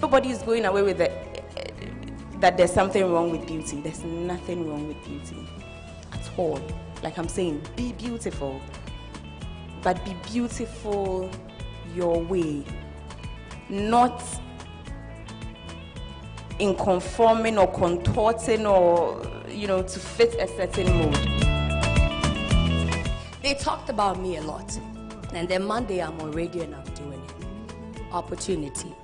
nobody is going away with that there's something wrong with beauty. There's nothing wrong with beauty at all. Like I'm saying, be beautiful, but be beautiful your way, not in conforming or contorting or, to fit a certain mood. They talked about me a lot, and then Monday I'm on radio and I'm doing it. Opportunity,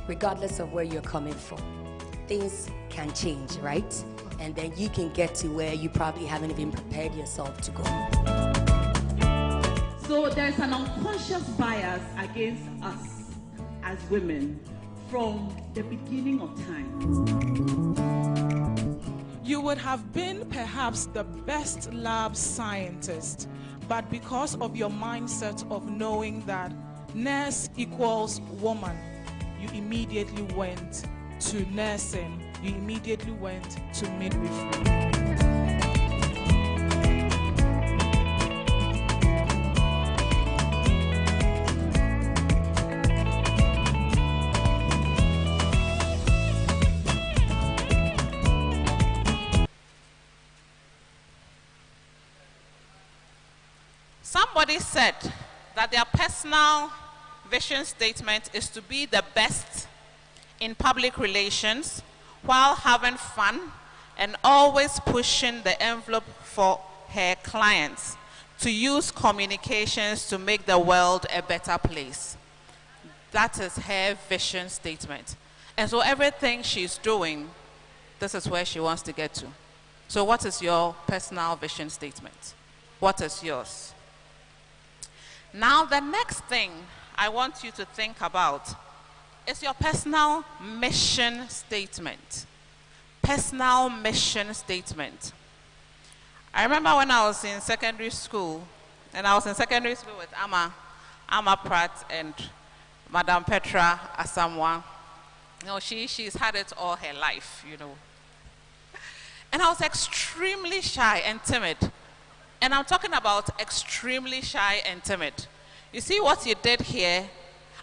regardless of where you're coming from, things can change, right? And then you can get to where you probably haven't even prepared yourself to go. So there's an unconscious bias against us as women from the beginning of time. You would have been perhaps the best lab scientist, but because of your mindset of knowing that nurse equals woman, you immediately went to nursing. You immediately went to midwifery. Somebody said that their personal vision statement is to be the best in public relations while having fun and always pushing the envelope for her clients to use communications to make the world a better place. That is her vision statement. And so everything she's doing, this is where she wants to get to. So what is your personal vision statement? What is yours? Now, the next thing I want you to think about is your personal mission statement. Personal mission statement. I remember when I was in secondary school, and I was in secondary school with Amma Pratt and Madam Petra Asamoah. She's had it all her life, And I was extremely shy and timid. And I'm talking about extremely shy and timid. You see what you did here?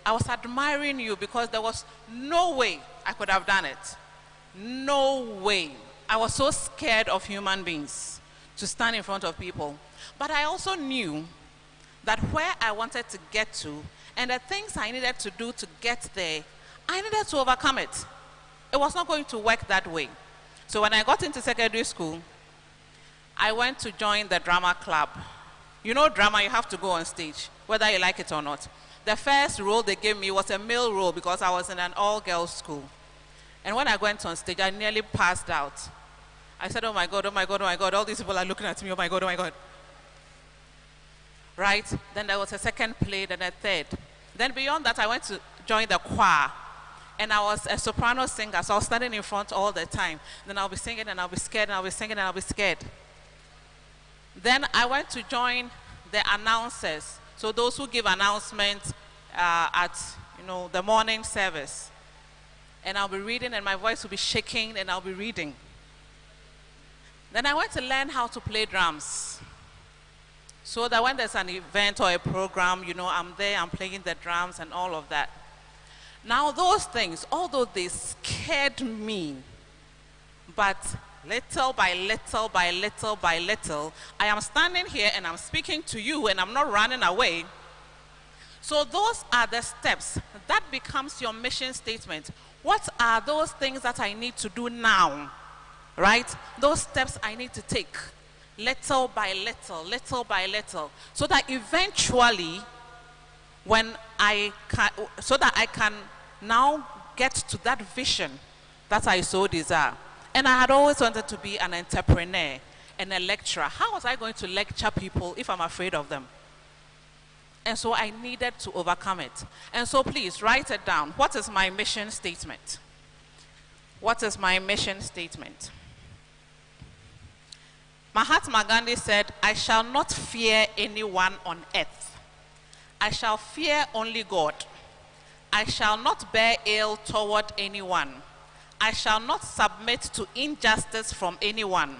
I was admiring you because there was no way I could have done it. No way. I was so scared of human beings to stand in front of people. But I also knew that where I wanted to get to and the things I needed to do to get there, I needed to overcome it. It was not going to work that way. So when I got into secondary school, I went to join the drama club. You know drama, you have to go on stage, whether you like it or not. The first role they gave me was a male role because I was in an all-girls school. And when I went on stage, I nearly passed out. I said, oh my God, oh my God, oh my God, all these people are looking at me, oh my God, oh my God. Right? Then there was a second play, then a third. Then beyond that, I went to join the choir. And I was a soprano singer, so I was standing in front all the time. Then I'll be singing and I'll be scared, and I'll be singing and I'll be scared. Then I went to join the announcers, so those who give announcements at the morning service. And I'll be reading, and my voice will be shaking, and I'll be reading. Then I went to learn how to play drums, so that when there's an event or a program, I'm there, I'm playing the drums and all of that. Now those things, although they scared me, but little by little by little by little, I am standing here and I'm speaking to you and I'm not running away. So those are the steps. That becomes your mission statement. What are those things that I need to do now? Right? Those steps I need to take. Little by little, little by little. So that eventually, I can now get to that vision that I so desire. And I had always wanted to be an entrepreneur and a lecturer. How was I going to lecture people if I'm afraid of them? And so I needed to overcome it. And so please write it down. What is my mission statement? What is my mission statement? Mahatma Gandhi said, I shall not fear anyone on earth. I shall fear only God. I shall not bear ill toward anyone. I shall not submit to injustice from anyone.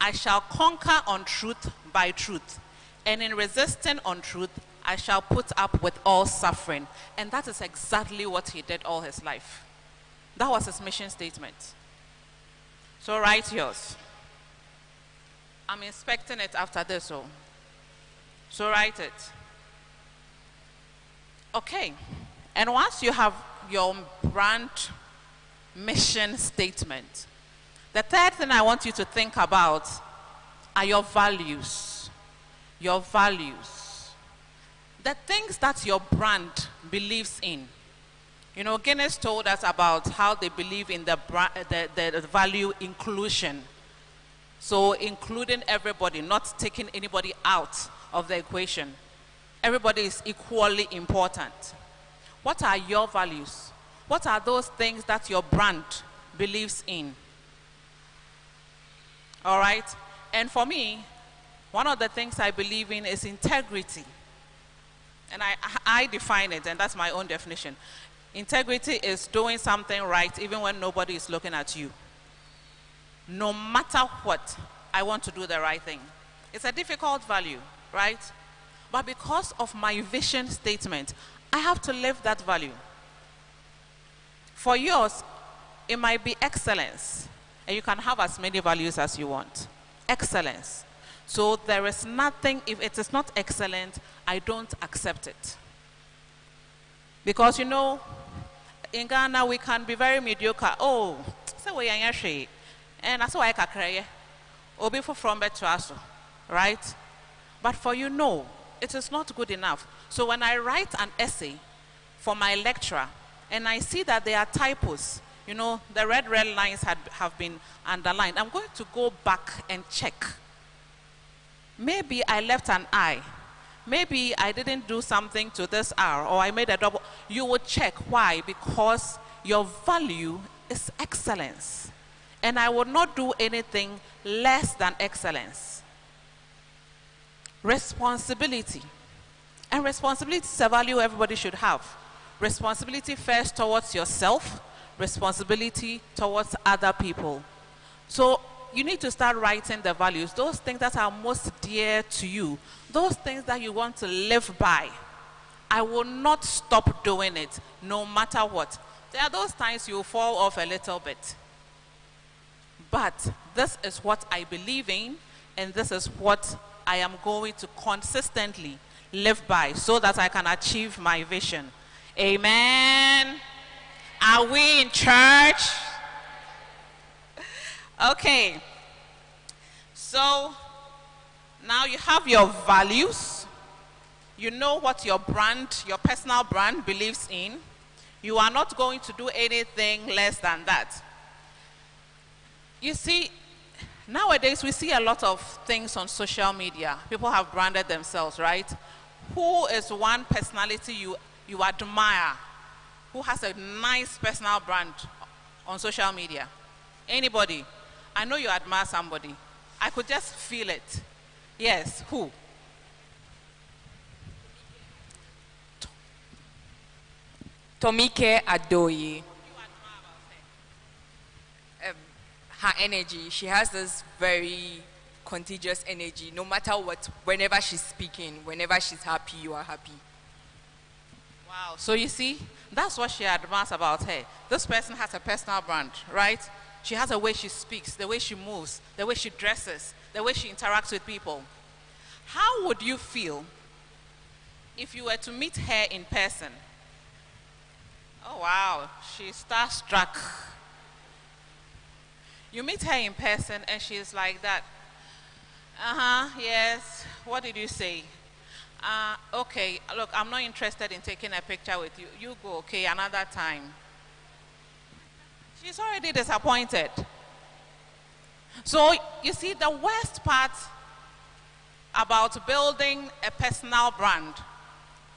I shall conquer untruth by truth. And in resisting untruth, I shall put up with all suffering. And that is exactly what he did all his life. That was his mission statement. So write yours. I'm inspecting it after this. So write it. Okay. And once you have your brand mission statement, the third thing I want you to think about are your values. Your values. The things that your brand believes in. You know, Guinness told us about how they believe in the value inclusion. So including everybody, not taking anybody out of the equation. Everybody is equally important. What are your values? What are those things that your brand believes in? All right? And for me, one of the things I believe in is integrity. And I define it, and that's my own definition. Integrity is doing something right even when nobody is looking at you. No matter what, I want to do the right thing. It's a difficult value, right? But because of my vision statement, I have to live that value. For yours, it might be excellence. And you can have as many values as you want. Excellence. So there is nothing, if it is not excellent, I don't accept it. Because you know, in Ghana we can be very mediocre. Oh, so we are and that's why I can Obi for from bed to us, right? But for you, no, it is not good enough. So when I write an essay for my lecturer and I see that there are typos, you know, the red lines have been underlined, I'm going to go back and check. Maybe I left an I. Maybe I didn't do something to this R, or I made a double. You would check. Why? Because your value is excellence. And I would not do anything less than excellence. Responsibility. And responsibility is a value everybody should have. Responsibility first towards yourself, responsibility towards other people. So you need to start writing the values, those things that are most dear to you, those things that you want to live by. I will not stop doing it, no matter what. There are those times you fall off a little bit. But this is what I believe in, and this is what I am going to consistently live by so that I can achieve my vision. Amen. Are we in church? Okay. So now you have your values. You know what your brand, your personal brand believes in. You are not going to do anything less than that. You see, nowadays we see a lot of things on social media. People have branded themselves, right? Who is one personality you admire? Who has a nice personal brand on social media? Anybody? I know you admire somebody. I could just feel it. Yes, who? Tomike Adoye. Her energy, she has this very contagious energy. No matter what, whenever she's speaking, whenever she's happy, you are happy. Wow. So you see, that's what she admires about her. This person has a personal brand, right? She has a way she speaks, the way she moves, the way she dresses, the way she interacts with people. How would you feel if you were to meet her in person? Oh, wow. She's starstruck. You meet her in person and she's like that. Yes. What did you say? Okay, look, I'm not interested in taking a picture with you. You go, okay, another time. She's already disappointed. So, you see, the worst part about building a personal brand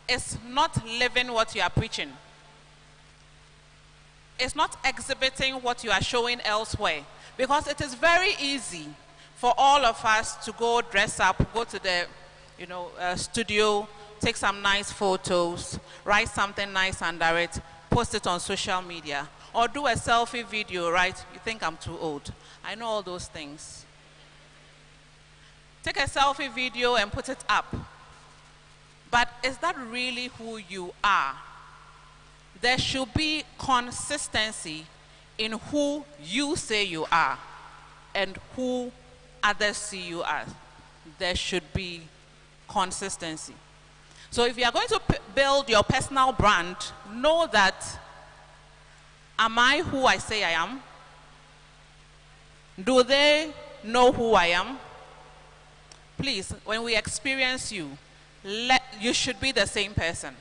is not living what you are preaching. It's not exhibiting what you are showing elsewhere. Because it is very easy for all of us to go dress up, go to the studio, take some nice photos, write something nice under it, post it on social media, or do a selfie video, right? You think I'm too old. I know all those things. Take a selfie video and put it up. But is that really who you are? There should be consistency in who you say you are and who others see you as. There should be consistency. So if you are going to build your personal brand, know that, am I who I say I am? Do they know who I am? Please, when we experience you, you should be the same person.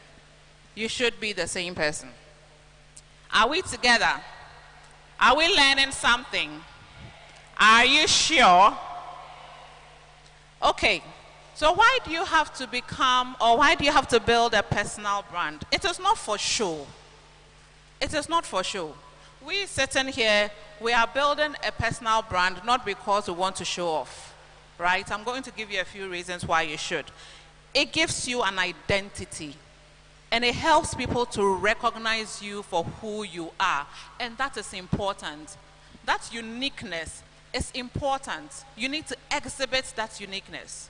You should be the same person. Are we together? Are we learning something? Are you sure? Okay. So why do you have to become, or why do you have to build a personal brand? It is not for show. It is not for show. We sitting here, we are building a personal brand not because we want to show off, right? I'm going to give you a few reasons why you should. It gives you an identity, and it helps people to recognize you for who you are, and that is important. That uniqueness is important. You need to exhibit that uniqueness.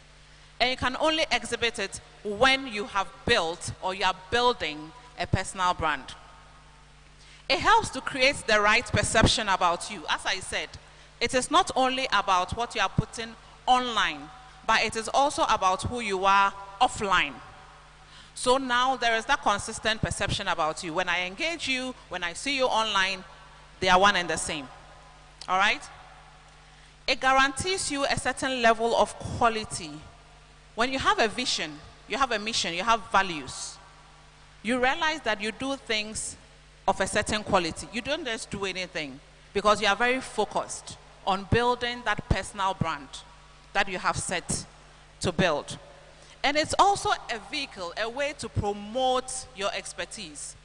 And you can only exhibit it when you have built or you are building a personal brand. It helps to create the right perception about you. As I said, it is not only about what you are putting online, but it is also about who you are offline. So now there is that consistent perception about you. When I engage you, when I see you online, they are one and the same. All right? It guarantees you a certain level of quality. When you have a vision, you have a mission, you have values, you realize that you do things of a certain quality. You don't just do anything because you are very focused on building that personal brand that you have set to build. And it's also a vehicle, a way to promote your expertise.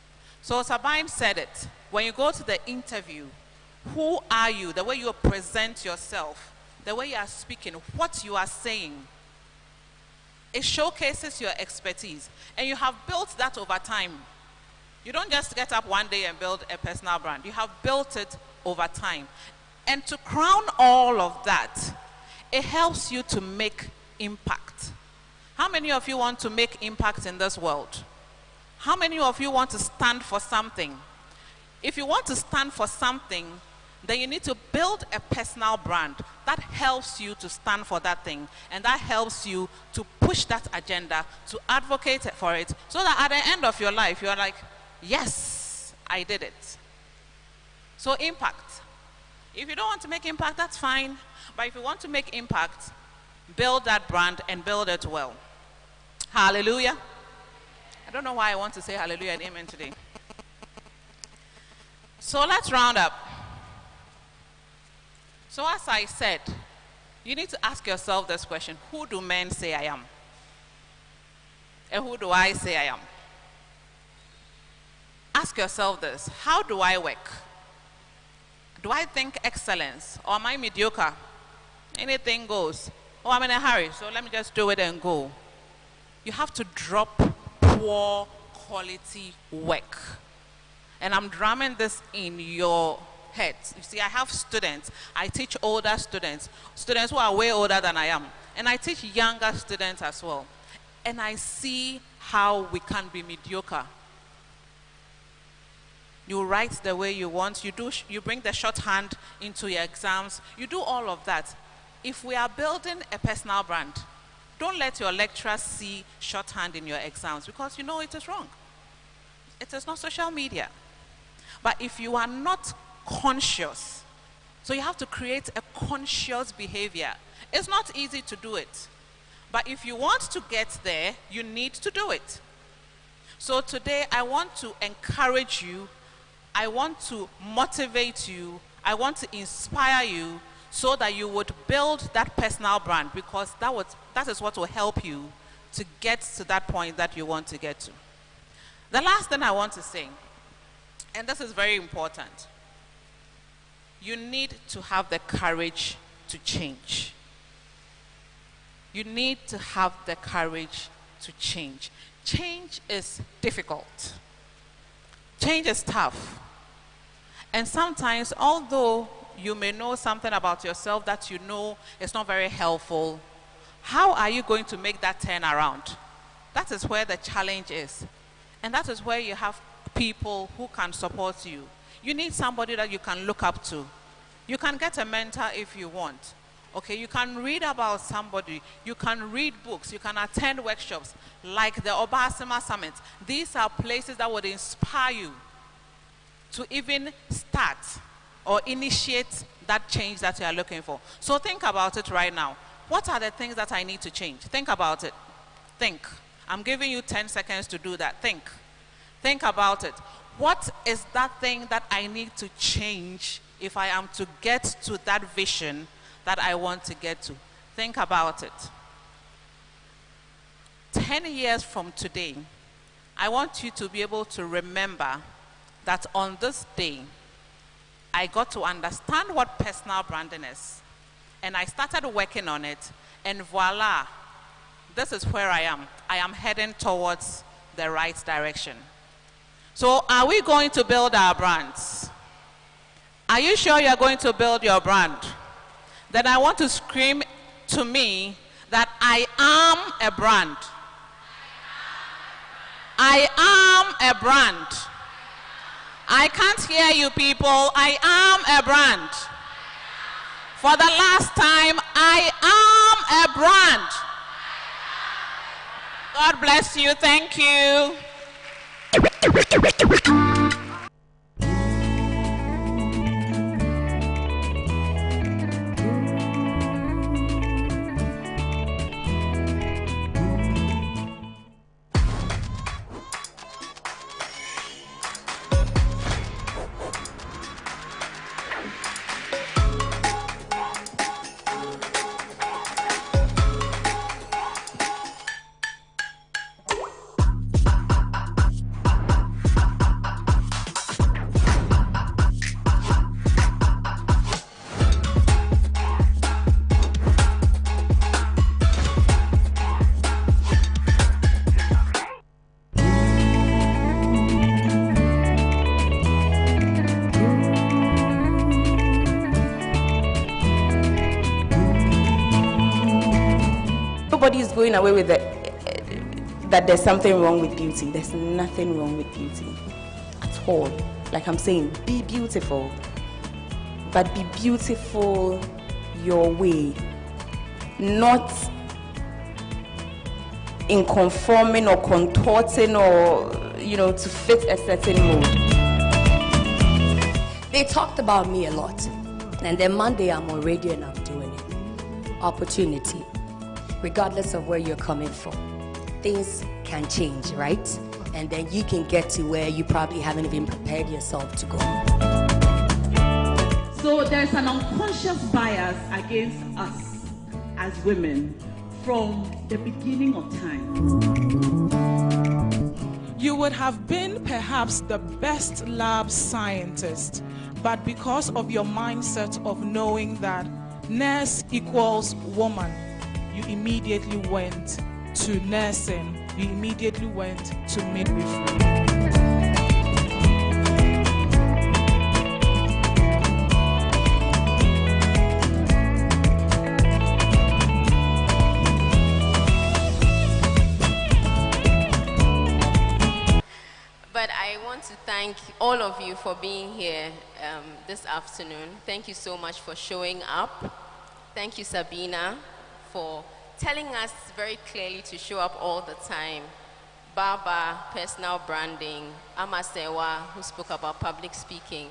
So Sabine said it, when you go to the interview, who are you? The way you present yourself, the way you are speaking, what you are saying, it showcases your expertise. And you have built that over time. You don't just get up one day and build a personal brand. You have built it over time. And to crown all of that, it helps you to make impact. How many of you want to make impact in this world? How many of you want to stand for something? If you want to stand for something, then you need to build a personal brand that helps you to stand for that thing, and that helps you to push that agenda, to advocate for it, so that at the end of your life, you're like, yes, I did it. So impact. If you don't want to make impact, that's fine. But if you want to make impact, build that brand and build it well. Hallelujah. I don't know why I want to say hallelujah and amen today. So let's round up. So as I said, you need to ask yourself this question: who do men say I am? And who do I say I am? Ask yourself this: how do I work? Do I think excellence, or am I mediocre? Anything goes. Oh, I'm in a hurry, so let me just do it and go. You have to drop poor quality work. And I'm drumming this in your heads. You see, I have students. I teach older students, students who are way older than I am. And I teach younger students as well. And I see how we can be mediocre. You write the way you want. You bring the shorthand into your exams. You do all of that. If we are building a personal brand, don't let your lecturers see shorthand in your exams, because you know it is wrong. It is not social media. But if you are not conscious, so you have to create a conscious behavior. It's not easy to do it. But if you want to get there, you need to do it. So today, I want to encourage you. I want to motivate you. I want to inspire you so that you would build that personal brand, because that is what will help you to get to that point that you want to get to. The last thing I want to say, and this is very important, you need to have the courage to change. You need to have the courage to change. Change is difficult. Change is tough. And sometimes, although you may know something about yourself that you know is not very helpful, how are you going to make that turn around? That is where the challenge is. And that is where you have people who can support you. You need somebody that you can look up to. You can get a mentor if you want. Okay, you can read about somebody, you can read books, you can attend workshops like the Obaasima Summit. These are places that would inspire you to even start or initiate that change that you are looking for. So think about it right now. What are the things that I need to change? Think about it. Think. I'm giving you 10 seconds to do that. Think. Think about it. What is that thing that I need to change if I am to get to that vision that I want to get to? Think about it. 10 years from today, I want you to be able to remember that on this day, I got to understand what personal branding is. And I started working on it, and voila, this is where I am. I am heading towards the right direction. So are we going to build our brands? Are you sure you're going to build your brand? Then I want to scream to me that I am a brand. I am a brand. I can't hear you people. I am a brand. For the last time, I am a brand. God bless you. Thank you. Nobody is going away with that there's something wrong with beauty. There's nothing wrong with beauty at all. Like I'm saying, be beautiful, but be beautiful your way, not in conforming or contorting or, to fit a certain mood. They talked about me a lot. And then Monday I'm on radio and I'm doing it. Opportunity. Regardless of where you're coming from, things can change, right? And then you can get to where you probably haven't even prepared yourself to go. So there's an unconscious bias against us as women from the beginning of time. You would have been perhaps the best lab scientist, but because of your mindset of knowing that nurse equals woman, you immediately went to nursing, you immediately went to midwifery. But I want to thank all of you for being here this afternoon. Thank you so much for showing up. Thank you, Sabina, for telling us very clearly to show up all the time. Baba, personal branding. Amasewa, who spoke about public speaking.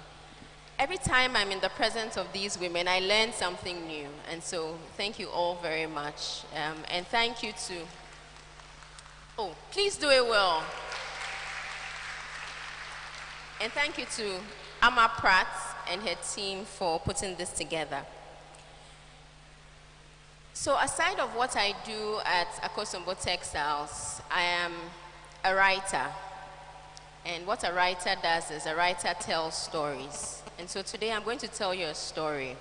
Every time I'm in the presence of these women, I learn something new. And so thank you all very much. And thank you to, please do it well. And thank you to Ama Pratt and her team for putting this together. So aside of what I do at Akosombo Textiles, I am a writer. And what a writer does is a writer tells stories. And so today I'm going to tell you a story.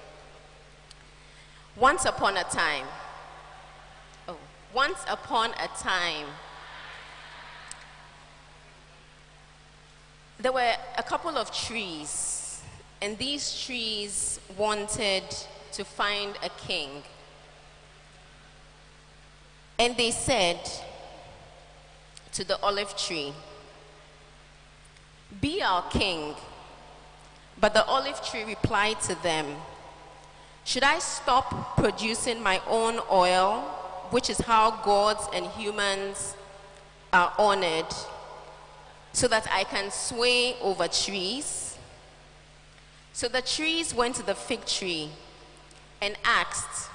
Once upon a time, there were a couple of trees, and these trees wanted to find a king. And they said to the olive tree, "Be our king, But the olive tree replied to them, should I stop producing my own oil, which is how gods and humans are honored, so that I can sway over trees? So the trees went to the fig tree and asked,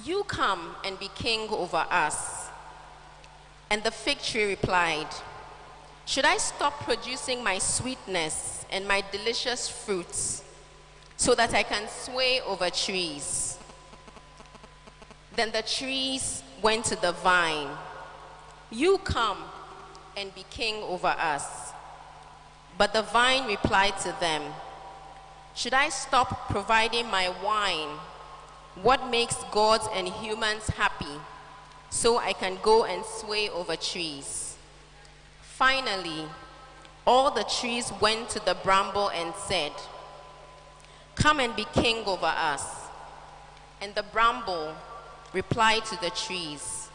you come and be king over us. And the fig tree replied, should I stop producing my sweetness and my delicious fruits so that I can sway over trees? Then the trees went to the vine. You come and be king over us. But the vine replied to them, should I stop providing my wine, what makes gods and humans happy, so I can go and sway over trees? Finally, all the trees went to the bramble and said, come and be king over us. And the bramble replied to the trees,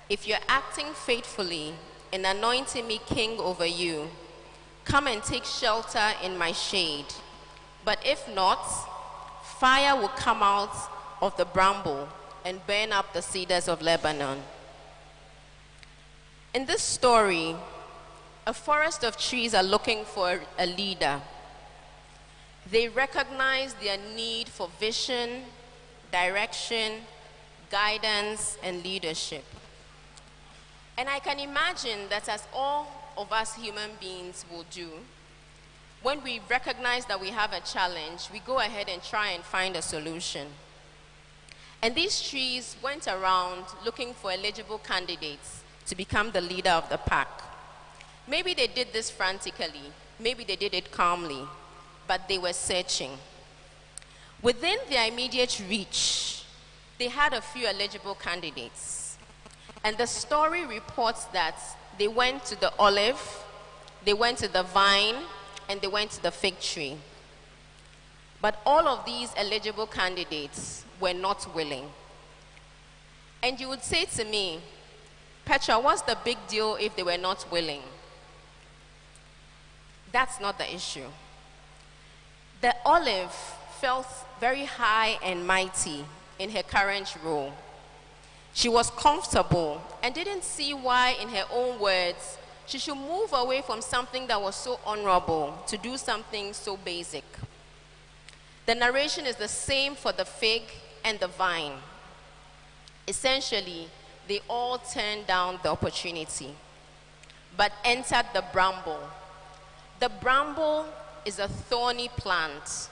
if you're acting faithfully and anointing me king over you, come and take shelter in my shade. But if not, fire will come out of the bramble and burn up the cedars of Lebanon. In this story, a forest of trees are looking for a leader. They recognize their need for vision, direction, guidance, and leadership. And I can imagine that, as all of us human beings will do, when we recognize that we have a challenge, we go ahead and try and find a solution. And these trees went around looking for eligible candidates to become the leader of the pack. Maybe they did this frantically, maybe they did it calmly, but they were searching. Within their immediate reach, they had a few eligible candidates. And the story reports that they went to the olive, they went to the vine, and they went to the fig tree. But all of these eligible candidates were not willing. And you would say to me, Petra, what's the big deal if they were not willing? That's not the issue. The olive felt very high and mighty in her current role. She was comfortable and didn't see why, in her own words, she should move away from something that was so honorable to do something so basic. The narration is the same for the fig and the vine. Essentially, they all turned down the opportunity, but entered the bramble. The bramble is a thorny plant.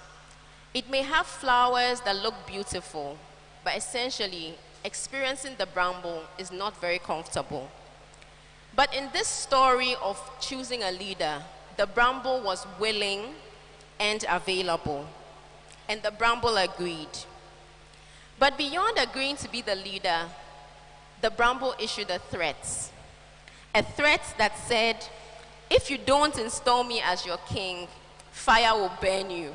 It may have flowers that look beautiful, but essentially, experiencing the bramble is not very comfortable. But in this story of choosing a leader, the bramble was willing and available, and the bramble agreed. But beyond agreeing to be the leader, the bramble issued a threat that said, if you don't install me as your king, fire will burn you.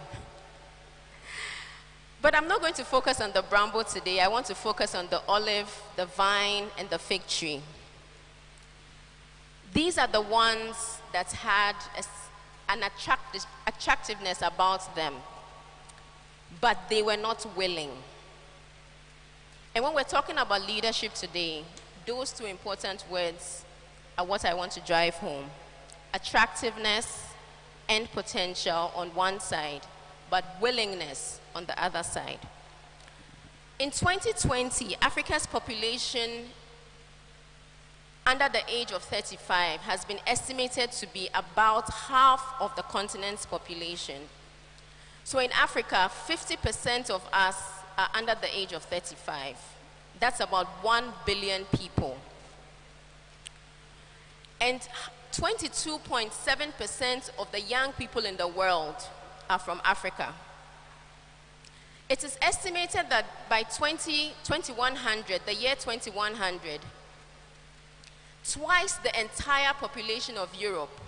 But I'm not going to focus on the bramble today. I want to focus on the olive, the vine, and the fig tree. These are the ones that had an attractiveness about them, but they were not willing. And when we're talking about leadership today, those two important words are what I want to drive home. Attractiveness and potential on one side, but willingness on the other side. In 2020, Africa's population under the age of 35 has been estimated to be about half of the continent's population. So in Africa, 50% of us are under the age of 35. That's about 1 billion people. And 22.7% of the young people in the world are from Africa. It is estimated that by 2100, the year 2100, twice the entire population of Europe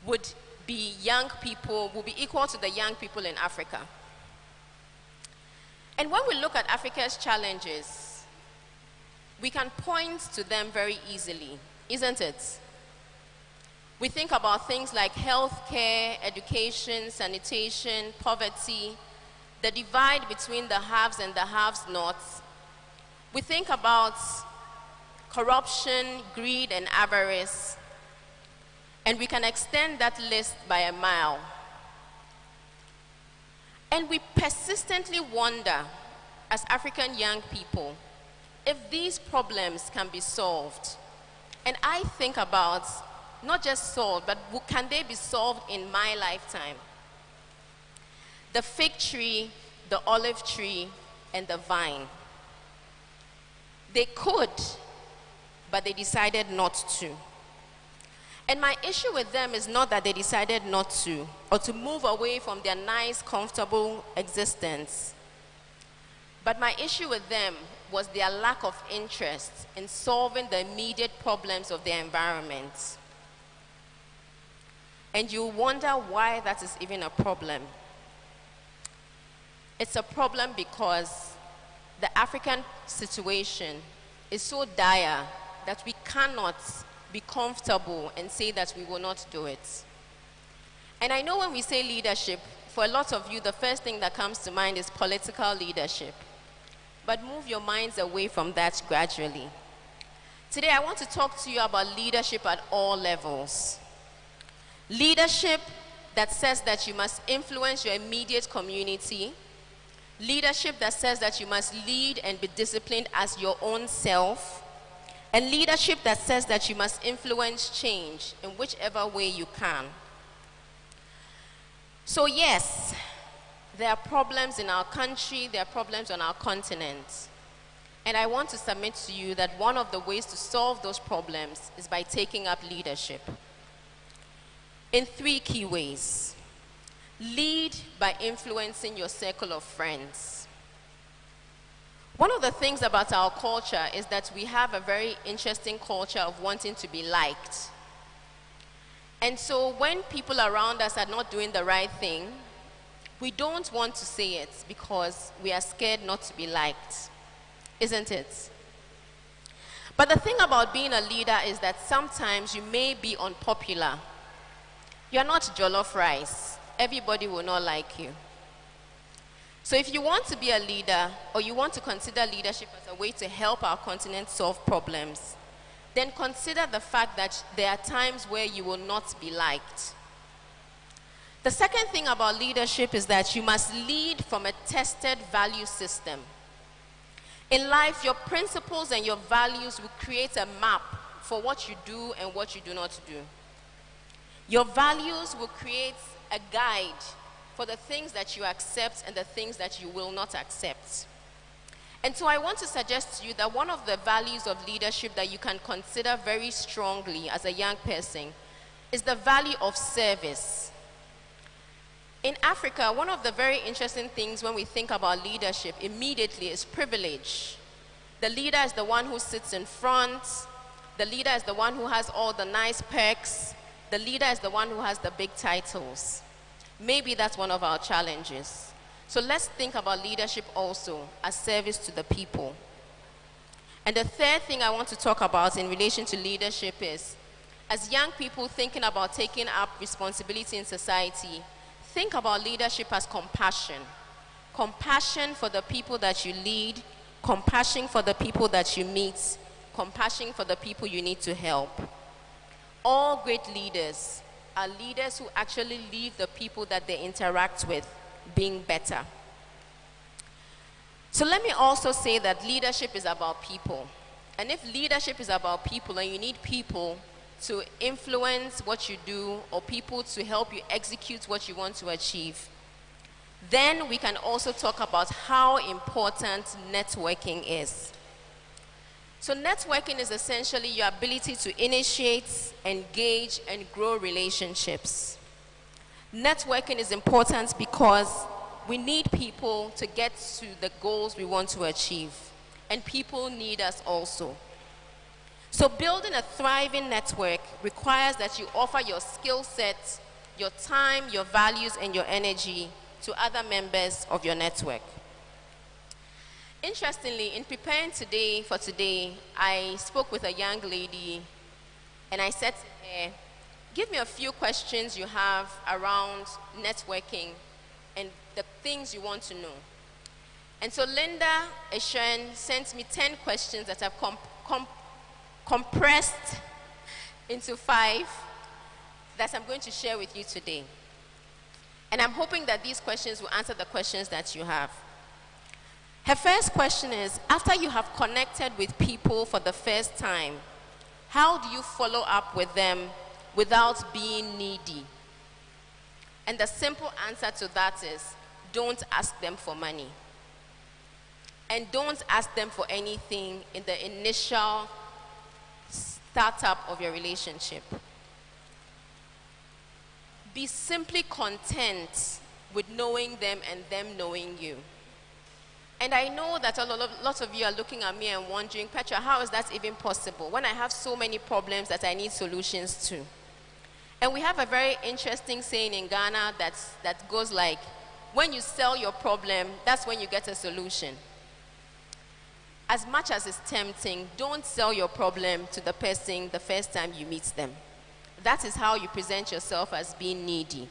would be young people, will be equal to the young people in Africa. And when we look at Africa's challenges, we can point to them very easily, isn't it? We think about things like healthcare, education, sanitation, poverty, the divide between the haves and the have-nots. We think about corruption, greed, and avarice, and we can extend that list by a mile. And we persistently wonder, as African young people, if these problems can be solved. And I think about not just solved, but can they be solved in my lifetime? The fig tree, the olive tree, and the vine. They could, but they decided not to. And my issue with them is not that they decided not to, or to move away from their nice, comfortable existence. But my issue with them was their lack of interest in solving the immediate problems of their environment. And you wonder why that is even a problem. It's a problem because the African situation is so dire that we cannot be comfortable and say that we will not do it. And I know when we say leadership, for a lot of you, the first thing that comes to mind is political leadership. But move your minds away from that gradually. Today, I want to talk to you about leadership at all levels. Leadership that says that you must influence your immediate community. Leadership that says that you must lead and be disciplined as your own self. And leadership that says that you must influence change in whichever way you can. So yes, there are problems in our country, there are problems on our continent. And I want to submit to you that one of the ways to solve those problems is by taking up leadership. In 3 key ways. Lead by influencing your circle of friends. One of the things about our culture is that we have a very interesting culture of wanting to be liked. And so when people around us are not doing the right thing, we don't want to say it because we are scared not to be liked, isn't it? But the thing about being a leader is that sometimes you may be unpopular. You're not jollof rice. Everybody will not like you. So if you want to be a leader, or you want to consider leadership as a way to help our continent solve problems, then consider the fact that there are times where you will not be liked. The second thing about leadership is that you must lead from a tested value system. In life, your principles and your values will create a map for what you do and what you do not do. Your values will create a guide for the things that you accept and the things that you will not accept. And so I want to suggest to you that one of the values of leadership that you can consider very strongly as a young person is the value of service. In Africa, one of the very interesting things when we think about leadership immediately is privilege. The leader is the one who sits in front. The leader is the one who has all the nice perks. The leader is the one who has the big titles. Maybe that's one of our challenges. So let's think about leadership also as service to the people. And the third thing I want to talk about in relation to leadership is, as young people thinking about taking up responsibility in society, think about leadership as compassion. Compassion for the people that you lead, compassion for the people that you meet, compassion for the people you need to help. All great leaders are leaders who actually leave the people that they interact with being better. So let me also say that leadership is about people. And if leadership is about people and you need people to influence what you do or people to help you execute what you want to achieve, then we can also talk about how important networking is. So networking is essentially your ability to initiate, engage, and grow relationships. Networking is important because we need people to get to the goals we want to achieve. And people need us also. So building a thriving network requires that you offer your skill set, your time, your values, and your energy to other members of your network. Interestingly, in preparing today, I spoke with a young lady and I said to her, give me a few questions you have around networking and the things you want to know. And so Linda Eshen sent me 10 questions that I've compressed into 5 that I'm going to share with you today. And I'm hoping that these questions will answer the questions that you have. Her first question is, after you have connected with people for the first time, how do you follow up with them without being needy? And the simple answer to that is, don't ask them for money. And don't ask them for anything in the initial startup of your relationship. Be simply content with knowing them and them knowing you. And I know that lots of you are looking at me and wondering, Petra, how is that even possible when I have so many problems that I need solutions to? And we have a very interesting saying in Ghana that goes like, when you sell your problem, that's when you get a solution. As much as it's tempting, don't sell your problem to the person the first time you meet them. That is how you present yourself as being needy.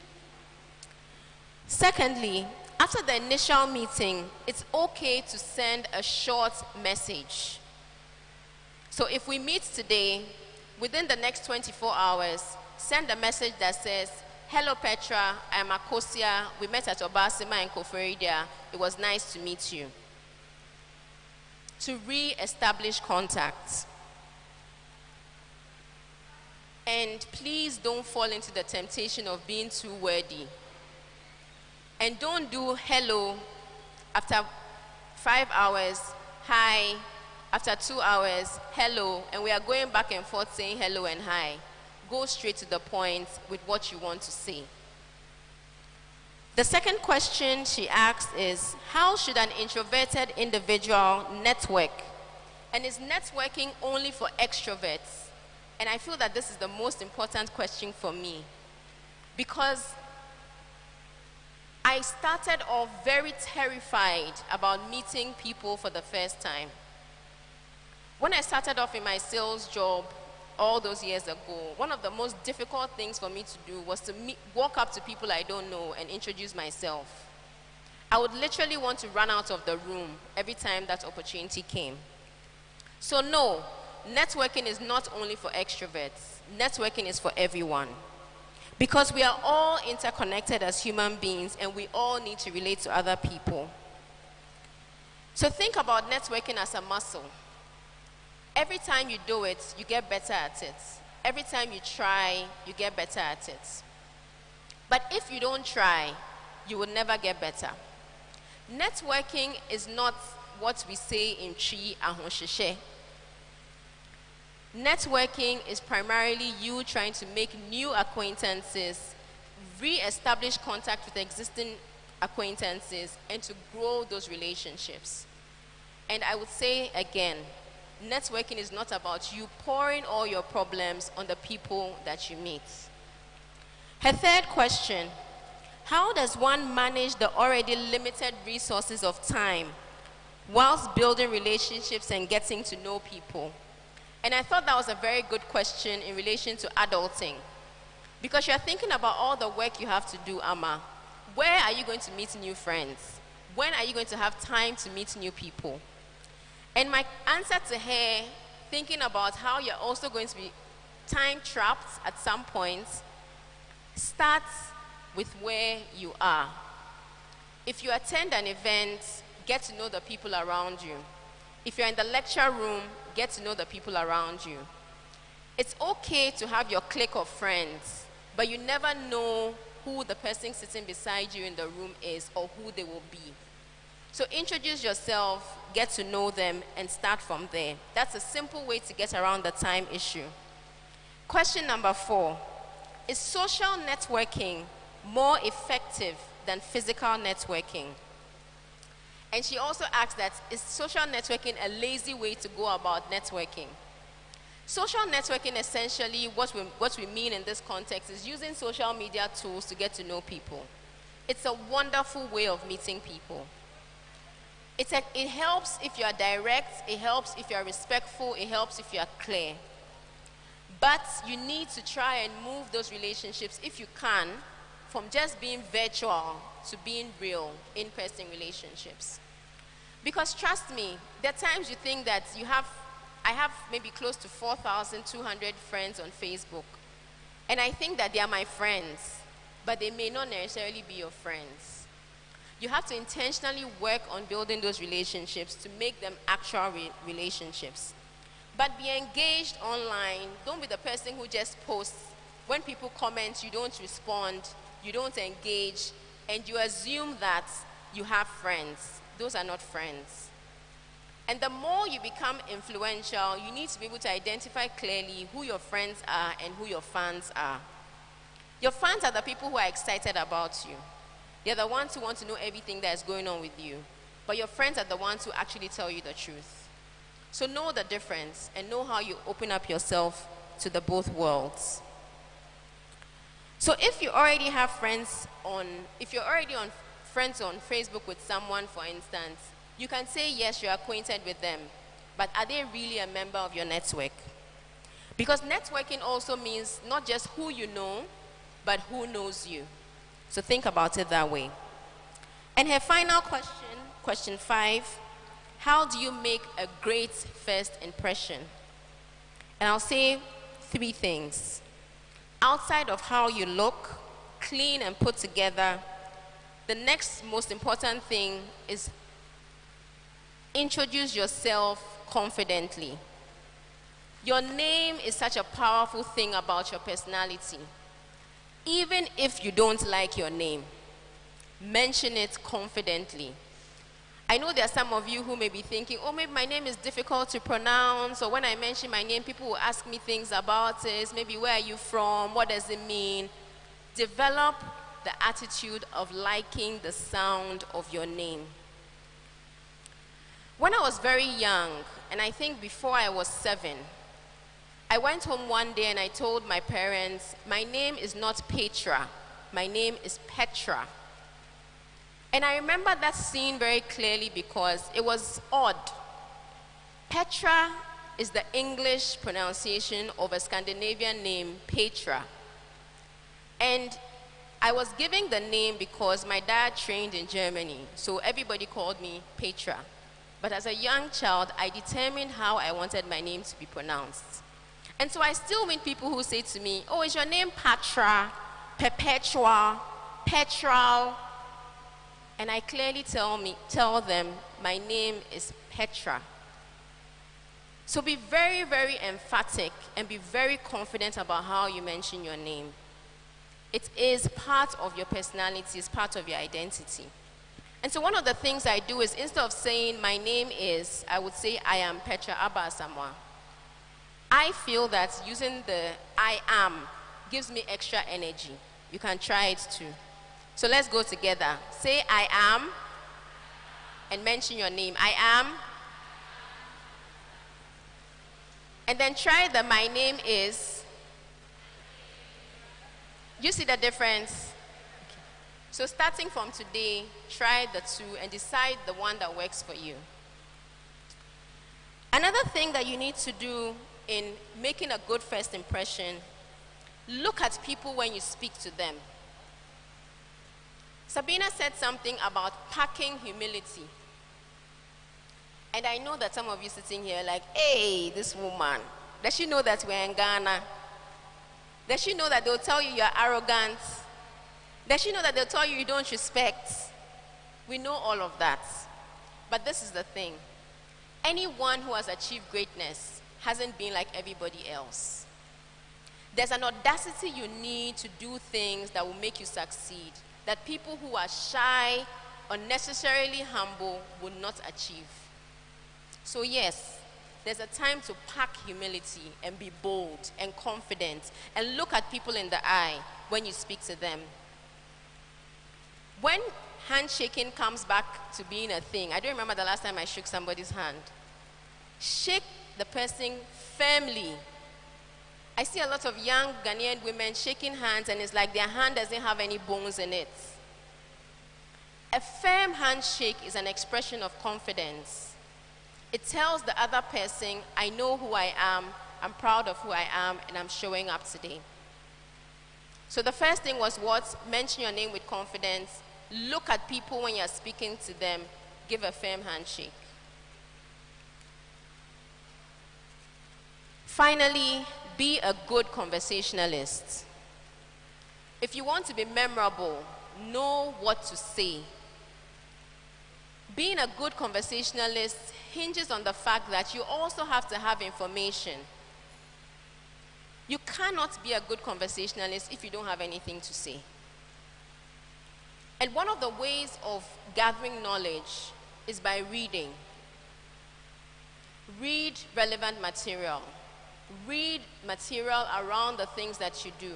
Secondly, after the initial meeting, it's okay to send a short message. So if we meet today, within the next 24 hours, send a message that says, hello Petra, I'm Akosia, we met at Obaasima in Koforidua, it was nice to meet you. To re-establish contact. And please don't fall into the temptation of being too wordy. And don't do hello after 5 hours, hi, after 2 hours, hello, and we are going back and forth saying hello and hi. Go straight to the point with what you want to say. The second question she asked is, how should an introverted individual network? And is networking only for extroverts? And I feel that this is the most important question for me, because I started off very terrified about meeting people for the first time. When I started off in my sales job all those years ago, one of the most difficult things for me to do was to walk up to people I don't know and introduce myself. I would literally want to run out of the room every time that opportunity came. So no, networking is not only for extroverts. Networking is for everyone. Because we are all interconnected as human beings and we all need to relate to other people. So think about networking as a muscle. Every time you do it, you get better at it. Every time you try, you get better at it. But if you don't try, you will never get better. Networking is not what we say in Chi Ahonsheshe. Networking is primarily you trying to make new acquaintances, re-establish contact with existing acquaintances, and to grow those relationships. And I would say again, networking is not about you pouring all your problems on the people that you meet. Her third question, how does one manage the already limited resources of time whilst building relationships and getting to know people? And I thought that was a very good question in relation to adulting. Because you're thinking about all the work you have to do, Amma. Where are you going to meet new friends? When are you going to have time to meet new people? And my answer to her, thinking about how you're also going to be time trapped at some point, starts with where you are. If you attend an event, get to know the people around you. If you're in the lecture room, get to know the people around you. It's okay to have your clique of friends, but you never know who the person sitting beside you in the room is or who they will be. So introduce yourself, get to know them, and start from there. That's a simple way to get around the time issue. Question number 4, is social networking more effective than physical networking? And she also asked that, is social networking a lazy way to go about networking? Social networking, essentially, what we mean in this context is using social media tools to get to know people. It's a wonderful way of meeting people. It helps if you are direct, it helps if you are respectful, it helps if you are clear. But you need to try and move those relationships, if you can, from just being virtual to being real, in-person relationships. Because trust me, there are times you think that I have maybe close to 4,200 friends on Facebook. And I think that they are my friends, but they may not necessarily be your friends. You have to intentionally work on building those relationships to make them actual relationships. But be engaged online. Don't be the person who just posts. When people comment, you don't respond, you don't engage, and you assume that you have friends. Those are not friends. And the more you become influential, you need to be able to identify clearly who your friends are and who your fans are. Your fans are the people who are excited about you. They're the ones who want to know everything that is going on with you. But your friends are the ones who actually tell you the truth. So know the difference and know how you open up yourself to the both worlds. So if you already have friends on Facebook with someone, for instance, you can say yes, you're acquainted with them, but are they really a member of your network? Because networking also means not just who you know, but who knows you. So think about it that way. And her final question, question 5, how do you make a great first impression? And I'll say 3 things. Outside of how you look, clean and put together, the next most important thing is introduce yourself confidently. Your name is such a powerful thing about your personality. Even if you don't like your name, mention it confidently. I know there are some of you who may be thinking, oh, maybe my name is difficult to pronounce, or when I mention my name, people will ask me things about it, maybe where are you from, what does it mean? Develop the attitude of liking the sound of your name. When I was very young, and I think before I was 7, I went home one day and I told my parents, my name is not Petra, my name is Petra. And I remember that scene very clearly because it was odd. Petra is the English pronunciation of a Scandinavian name, Petra. And I was giving the name because my dad trained in Germany, so everybody called me Petra. But as a young child, I determined how I wanted my name to be pronounced. And so I still meet people who say to me, oh, is your name Patra, Perpetua, Petral? And I clearly tell them, my name is Petra. So be very, very emphatic and be very confident about how you mention your name. It is part of your personality, it's part of your identity. And so one of the things I do is instead of saying my name is, I would say I am Petra Obaasima. I feel that using the I am gives me extra energy. You can try it too. So let's go together. Say I am and mention your name. I am. And then try the my name is. You see the difference? Okay. So starting from today, try the 2 and decide the one that works for you. Another thing that you need to do in making a good first impression, look at people when you speak to them. Sabina said something about packing humility. And I know that some of you sitting here are like, hey, this woman, does she know that we're in Ghana? Does she know that they'll tell you you're arrogant? Does she know that they'll tell you you don't respect? We know all of that. But this is the thing. Anyone who has achieved greatness hasn't been like everybody else. There's an audacity you need to do things that will make you succeed, that people who are shy, unnecessarily humble, would not achieve. So yes, there's a time to pack humility and be bold and confident and look at people in the eye when you speak to them. When handshaking comes back to being a thing, I don't remember the last time I shook somebody's hand. Shake the person firmly. I see a lot of young Ghanaian women shaking hands and it's like their hand doesn't have any bones in it. A firm handshake is an expression of confidence. It tells the other person, I know who I am, I'm proud of who I am, and I'm showing up today. So the first thing was what? Mention your name with confidence. Look at people when you're speaking to them. Give a firm handshake. Finally, be a good conversationalist. If you want to be memorable, know what to say. Being a good conversationalist hinges on the fact that you also have to have information. You cannot be a good conversationalist if you don't have anything to say. And one of the ways of gathering knowledge is by reading. Read relevant material. Read material around the things that you do.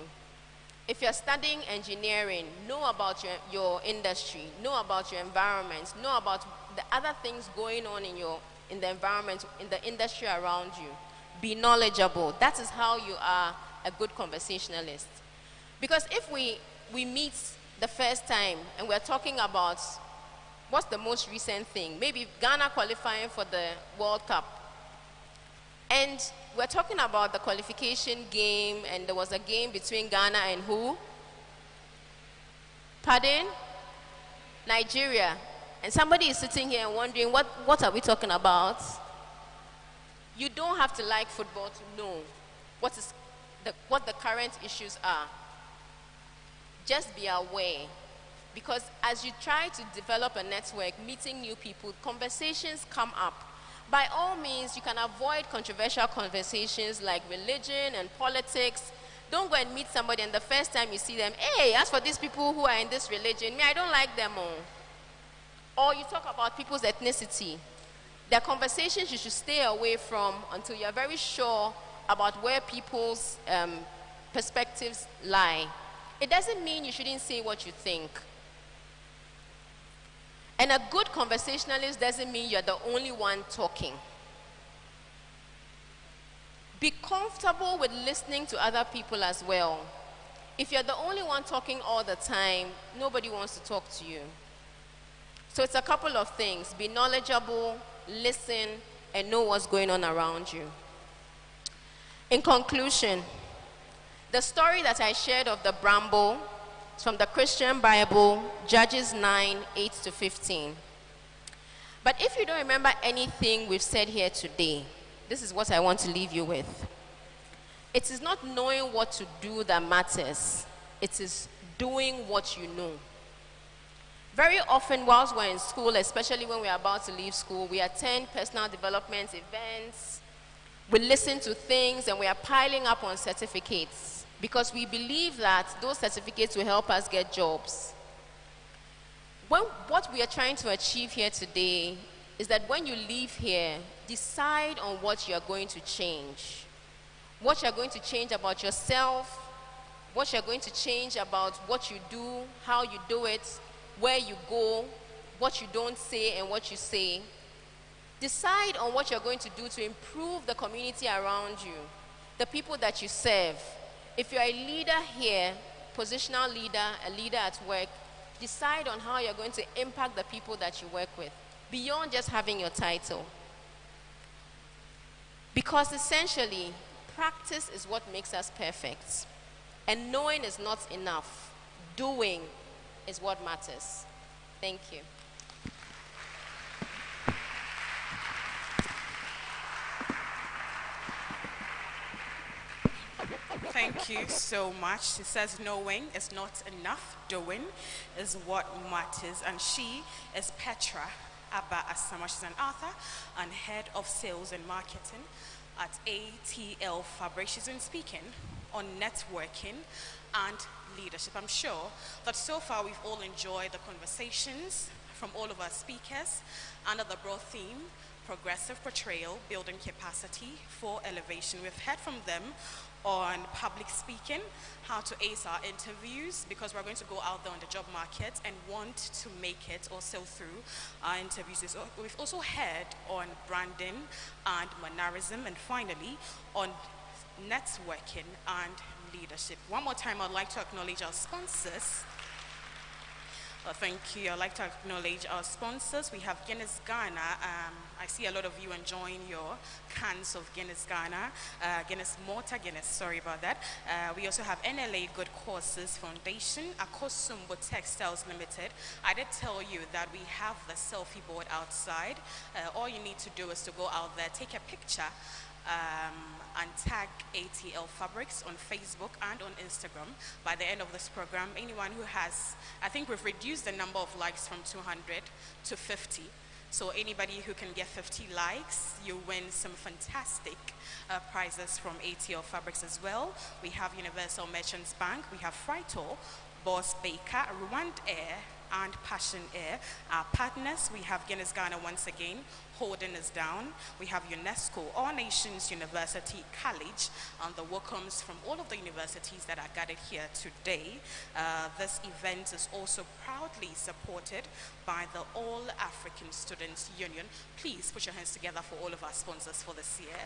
If you're studying engineering, know about your industry, know about your environment, know about the other things going on in the environment, in the industry around you. Be knowledgeable. That is how you are a good conversationalist. Because if we meet the first time and we're talking about what's the most recent thing, maybe Ghana qualifying for the World Cup, and we're talking about the qualification game, and there was a game between Ghana and who? Pardon? Nigeria. And somebody is sitting here and wondering, what are we talking about? You don't have to like football to know what the current issues are. Just be aware. Because as you try to develop a network, meeting new people, conversations come up. By all means, you can avoid controversial conversations like religion and politics. Don't go and meet somebody and the first time you see them, hey, as for these people who are in this religion, I don't like them all. Or you talk about people's ethnicity. There are conversations you should stay away from until you're very sure about where people's perspectives lie. It doesn't mean you shouldn't say what you think. And a good conversationalist doesn't mean you're the only one talking. Be comfortable with listening to other people as well. If you're the only one talking all the time, nobody wants to talk to you. So it's a couple of things. Be knowledgeable, listen, and know what's going on around you. In conclusion, the story that I shared of the bramble is from the Christian Bible, Judges 9, 8 to 15. But if you don't remember anything we've said here today, this is what I want to leave you with. It is not knowing what to do that matters. It is doing what you know. Very often whilst we're in school, especially when we're about to leave school, we attend personal development events, we listen to things, and we are piling up on certificates because we believe that those certificates will help us get jobs. What we are trying to achieve here today is that when you leave here, decide on what you're going to change. What you're going to change about yourself, what you're going to change about what you do, how you do it, where you go, what you don't say and what you say. Decide on what you're going to do to improve the community around you, the people that you serve. If you're a leader here, positional leader, a leader at work, decide on how you're going to impact the people that you work with, beyond just having your title. Because essentially, practice is what makes us perfect. And knowing is not enough. Doing is what matters. Thank you. Thank you so much. She says knowing is not enough. Doing is what matters. And she is Petra Obaasima. She's an author and head of sales and marketing at ATL Fabric. She's been speaking on networking and leadership. I'm sure that so far we've all enjoyed the conversations from all of our speakers under the broad theme, progressive portrayal, building capacity for elevation. We've heard from them on public speaking, how to ace our interviews, because we're going to go out there on the job market and want to make it or sell through our interviews. We've also heard on branding and mannerism, and finally on networking and leadership. One more time, I'd like to acknowledge our sponsors. Thank you. I'd like to acknowledge our sponsors. We have Guinness Ghana. I see a lot of you enjoying your cans of Guinness Ghana, Guinness Mortar, Guinness, sorry about that. We also have NLA Good Courses Foundation, Akosumbo Textiles Limited. I did tell you that we have the selfie board outside. All you need to do is to go out there, take a picture, and tag ATL Fabrics on Facebook and on Instagram. By the end of this program, anyone who has, I think we've reduced the number of likes from 200 to 50. So anybody who can get 50 likes, you win some fantastic prizes from ATL Fabrics as well. We have Universal Merchants Bank, we have Frito, Boss Baker, Rwand Air, and Passion Air. Our partners, we have Guinness Ghana once again holding us down. We have UNESCO, All Nations University College, and the welcomes from all of the universities that are gathered here today. This event is also proudly supported by the All African Students Union. Please put your hands together for all of our sponsors for this year.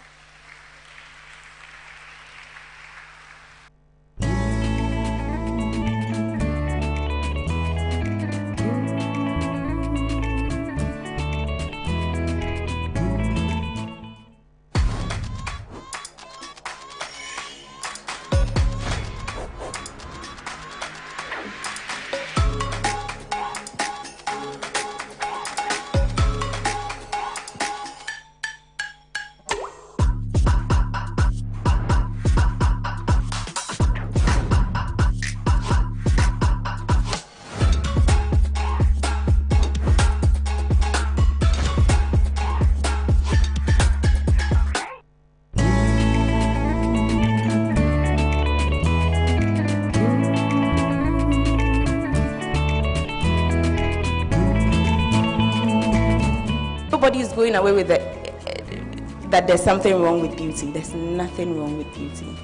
Nobody is going away with that there's something wrong with beauty. There's nothing wrong with beauty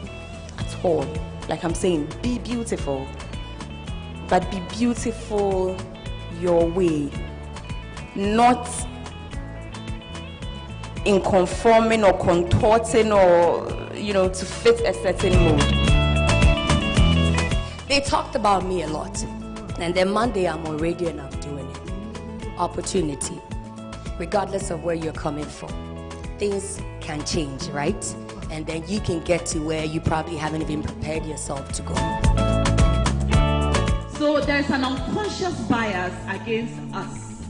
at all. Like I'm saying, be beautiful, but be beautiful your way, not in conforming or contorting or, to fit a certain mood. They talked about me a lot. And then Monday I'm on radio and I'm doing it. Opportunity. Regardless of where you're coming from, things can change, right? And then you can get to where you probably haven't even prepared yourself to go. So there's an unconscious bias against us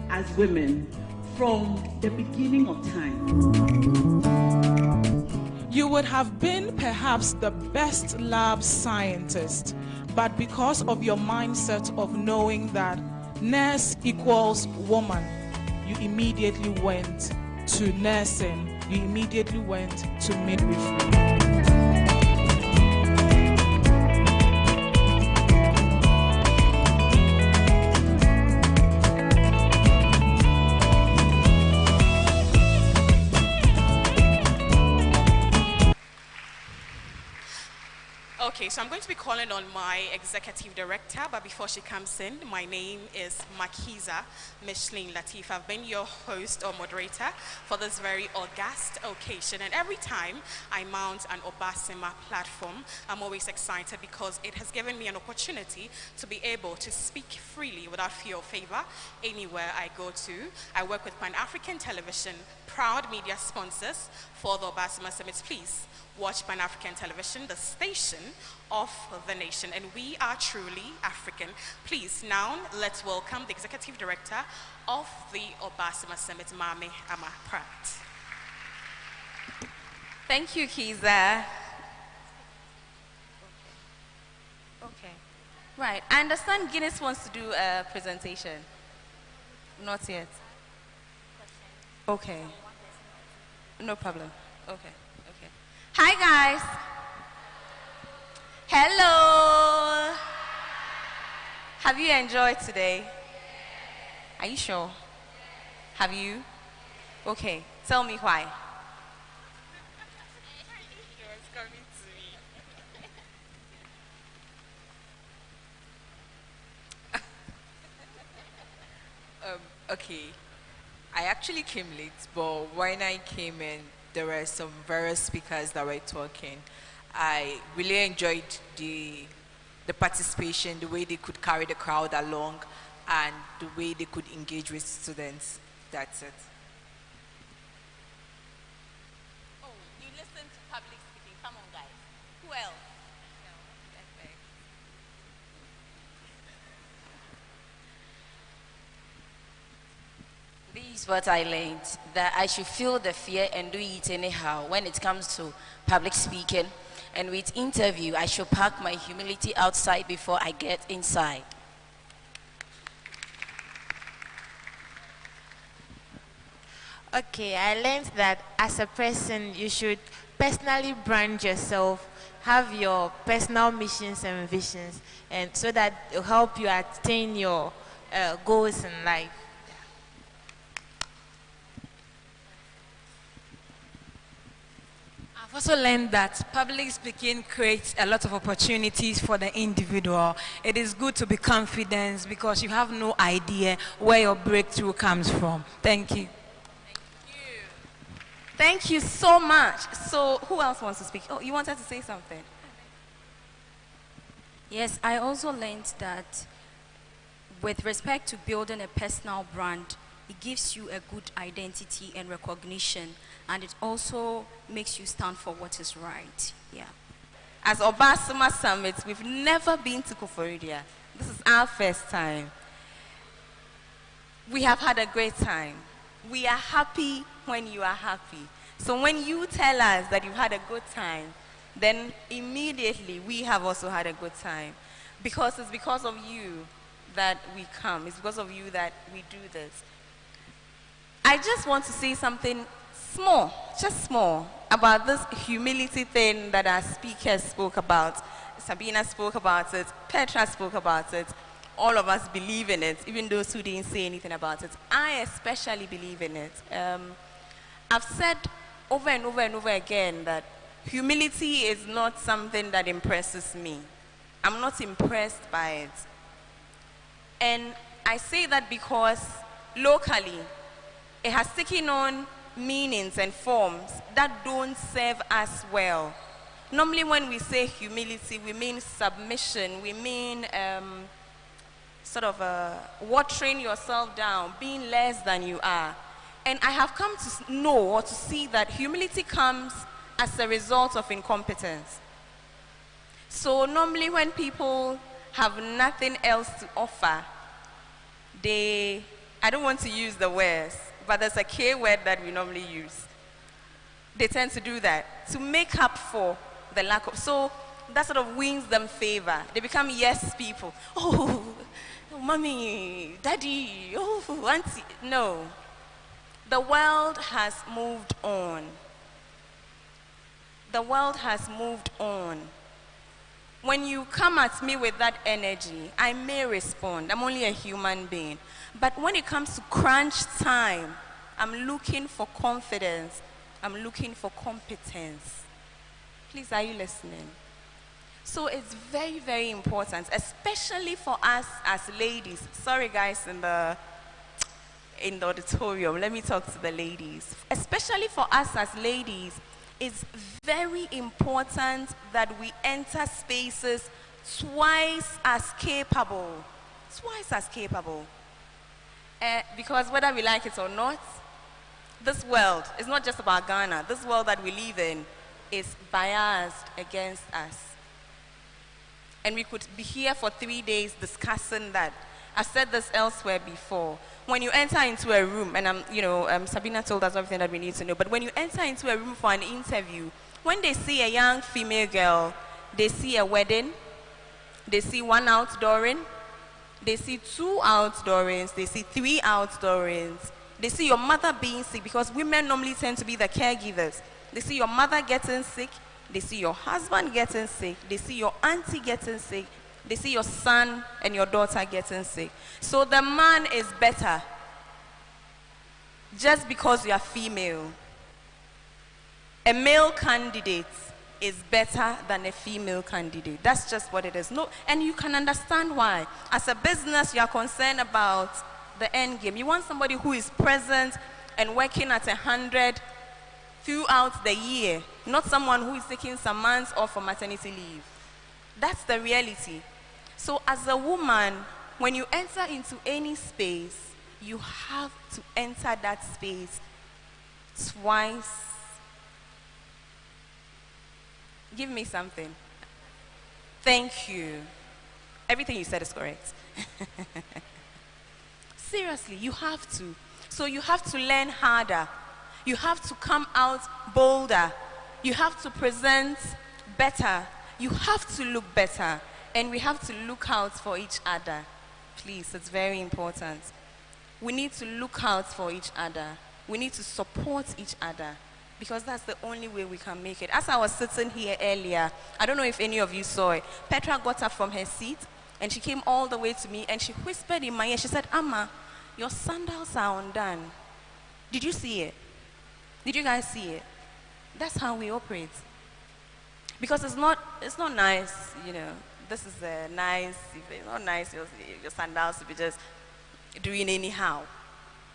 as women from the beginning of time. You would have been perhaps the best lab scientist, but because of your mindset of knowing that nurse equals woman, you immediately went to nursing, you immediately went to midwifery. Okay, so I'm going to be calling on my executive director, but before she comes in, my name is Makiza Micheline Latif. I've been your host or moderator for this very august occasion, and every time I mount an Obaasima platform, I'm always excited because it has given me an opportunity to be able to speak freely without fear or favor anywhere I go to. I work with Pan-African Television, proud media sponsors for the Obaasima Summit. Please watch Pan-African Television, the station of the nation, and we are truly African. Please, now let's welcome the Executive Director of the Obaasima Summit, Mame Ama Pratt. Thank you, Kiza. Okay. Right, I understand Guinness wants to do a presentation. Not yet. Okay. No problem. Okay. Hi guys. Hello. Have you enjoyed today? Are you sure? Have you? Okay. Tell me why. Okay. I actually came late, but when I came in, there were some various speakers that were talking. I really enjoyed the participation, the way they could carry the crowd along. and the way they could engage with students. That's it. Oh, you listen to public speaking. Come on, guys. Who else? This is what I learned, that I should feel the fear and do it anyhow when it comes to public speaking. And with interview, I should park my humility outside before I get inside. Okay, I learned that as a person, you should personally brand yourself, have your personal missions and visions, and so that it will help you attain your goals in life. I've also learned that public speaking creates a lot of opportunities for the individual. It is good to be confident because you have no idea where your breakthrough comes from. Thank you. Thank you so much. So, who else wants to speak? Oh, you wanted to say something? Yes, I also learned that with respect to building a personal brand, it gives you a good identity and recognition, and it also makes you stand for what is right. Yeah. As Obaasima Summit, we've never been to Koforidia. This is our first time. We have had a great time. We are happy when you are happy. So when you tell us that you've had a good time, then immediately we have also had a good time. Because it's because of you that we come. It's because of you that we do this. I just want to say something small, just small, about this humility thing that our speakers spoke about. Sabina spoke about it, Petra spoke about it. All of us believe in it, even those who didn't say anything about it. I especially believe in it. I've said over and over and over again that humility is not something that impresses me. I'm not impressed by it. And I say that because locally, it has taken on meanings and forms that don't serve us well. Normally when we say humility, we mean submission, we mean sort of watering yourself down, being less than you are. And I have come to know or to see that humility comes as a result of incompetence. So normally when people have nothing else to offer, I don't want to use the words, but there's a K word that we normally use. They tend to do that to make up for the lack of, so that sort of wins them favor. They become yes people. Oh, mommy, daddy, oh, auntie. No. The world has moved on. The world has moved on. When you come at me with that energy, I may respond. I'm only a human being. But when it comes to crunch time, I'm looking for confidence. I'm looking for competence. Please, are you listening? So it's very, very important, especially for us as ladies. Sorry, guys, in the auditorium, let me talk to the ladies. Especially for us as ladies, it's very important that we enter spaces twice as capable. Twice as capable. Because whether we like it or not, this world is not just about Ghana. This world that we live in is biased against us. And we could be here for 3 days discussing that. I've said this elsewhere before. When you enter into a room, and Sabina told us everything that we need to know, but when you enter into a room for an interview, when they see a young female girl, they see a wedding, they see one outdooring, they see two outdoorings, they see three outdoorings, they see your mother being sick, because women normally tend to be the caregivers. They see your mother getting sick, they see your husband getting sick, they see your auntie getting sick, they see your son and your daughter getting sick. So the man is better just because you are female. A male candidate is better than a female candidate. That's just what it is. No, and you can understand why. As a business, you are concerned about the end game. You want somebody who is present and working at 100 throughout the year, not someone who is taking some months off for maternity leave. That's the reality. So as a woman, when you enter into any space, you have to enter that space twice. Give me something. Thank you. Everything you said is correct. Seriously, you have to. So you have to learn harder. You have to come out bolder. You have to present better. You have to look better. And we have to look out for each other. Please, it's very important. We need to look out for each other. We need to support each other. Because that's the only way we can make it. As I was sitting here earlier, I don't know if any of you saw it, Petra got up from her seat and she came all the way to me and she whispered in my ear, she said, Amma, your sandals are undone. Did you see it? Did you guys see it? That's how we operate. Because it's not nice, you know, this is nice, it's not nice your sandals to be just doing anyhow,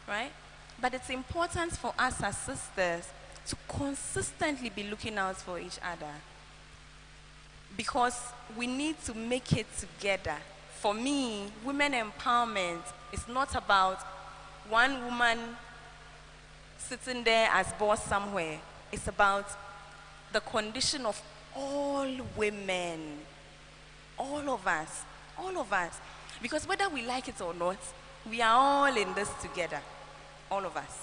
right? But it's important for us as sisters to consistently be looking out for each other. Because we need to make it together. For me, women empowerment is not about one woman sitting there as boss somewhere. It's about the condition of all women. All of us. All of us. Because whether we like it or not, we are all in this together. All of us.